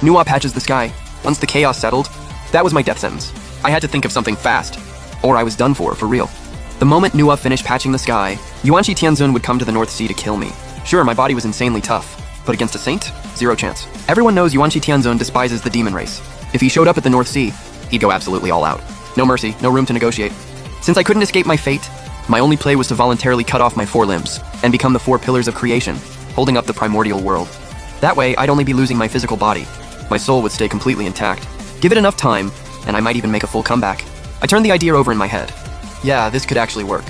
Nuwa patches the sky. Once the chaos settled, that was my death sentence. I had to think of something fast, or I was done for real. The moment Nuwa finished patching the sky, Yuanshi Tianzun would come to the North Sea to kill me. Sure, my body was insanely tough, but against a saint? Zero chance. Everyone knows Yuanshi Tianzun despises the demon race. If he showed up at the North Sea, he'd go absolutely all out. No mercy, no room to negotiate. Since I couldn't escape my fate, my only play was to voluntarily cut off my 4 limbs and become the 4 pillars of creation, holding up the primordial world. That way, I'd only be losing my physical body. My soul would stay completely intact. Give it enough time, and I might even make a full comeback. I turned the idea over in my head. Yeah, this could actually work.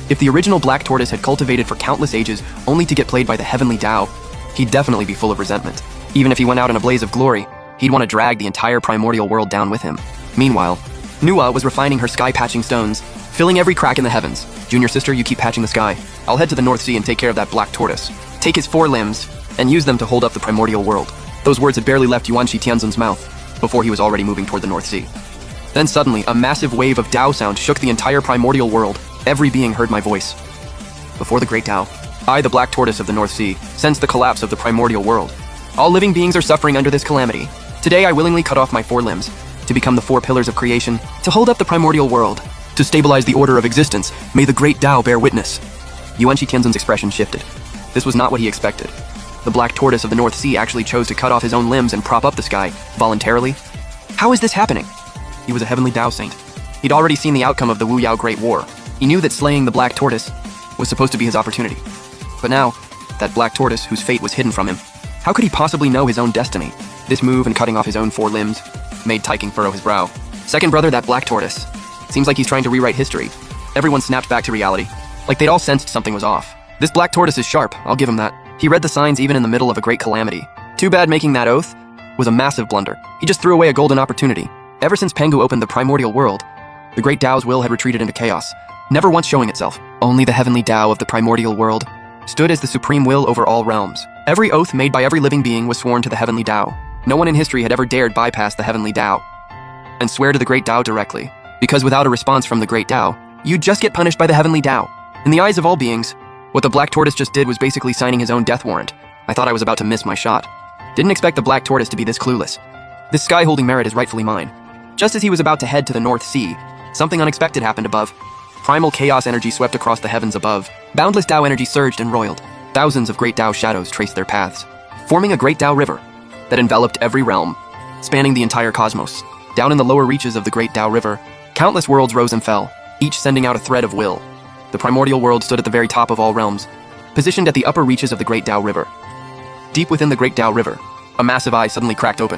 If the original Black Tortoise had cultivated for countless ages only to get played by the Heavenly Tao, he'd definitely be full of resentment. Even if he went out in a blaze of glory, he'd want to drag the entire primordial world down with him. Meanwhile, Nuwa was refining her sky patching stones, filling every crack in the heavens. Junior sister, you keep patching the sky. I'll head to the North Sea and take care of that Black Tortoise. Take his 4 limbs, and use them to hold up the primordial world. Those words had barely left Yuanshi Tianzun's mouth before he was already moving toward the North Sea. Then suddenly, a massive wave of Tao sound shook the entire primordial world. Every being heard my voice. Before the great Tao, I, the Black Tortoise of the North Sea, sensed the collapse of the primordial world. All living beings are suffering under this calamity. Today I willingly cut off my 4 limbs, to become the 4 pillars of creation, to hold up the primordial world, to stabilize the order of existence. May the great Tao bear witness. Yuanshi Tianzun's expression shifted. This was not what he expected. The Black Tortoise of the North Sea actually chose to cut off his own limbs and prop up the sky, voluntarily. How is this happening? He was a Heavenly Tao saint. He'd already seen the outcome of the Wu Yao Great War. He knew that slaying the Black Tortoise was supposed to be his opportunity. But now, that Black Tortoise whose fate was hidden from him, how could he possibly know his own destiny? This move and cutting off his own 4 limbs made Taiking furrow his brow. Second brother, that Black Tortoise. Seems like he's trying to rewrite history. Everyone snapped back to reality, like they'd all sensed something was off. This Black Tortoise is sharp, I'll give him that. He read the signs even in the middle of a great calamity. Too bad making that oath was a massive blunder. He just threw away a golden opportunity. Ever since Pengu opened the primordial world, the great Tao's will had retreated into chaos, never once showing itself. Only the Heavenly Tao of the primordial world stood as the supreme will over all realms. Every oath made by every living being was sworn to the Heavenly Tao. No one in history had ever dared bypass the Heavenly Tao and swear to the great Tao directly, because without a response from the great Tao, you'd just get punished by the Heavenly Tao. In the eyes of all beings, what the Black Tortoise just did was basically signing his own death warrant. I thought I was about to miss my shot. Didn't expect the Black Tortoise to be this clueless. This sky-holding merit is rightfully mine. Just as he was about to head to the North Sea, something unexpected happened above. Primal chaos energy swept across the heavens above. Boundless Tao energy surged and roiled. Thousands of great Tao shadows traced their paths, forming a great Tao river that enveloped every realm, spanning the entire cosmos. Down in the lower reaches of the great Tao river, countless worlds rose and fell, each sending out a thread of will. The primordial world stood at the very top of all realms, positioned at the upper reaches of the great Tao river. Deep within the great Tao river, a massive eye suddenly cracked open.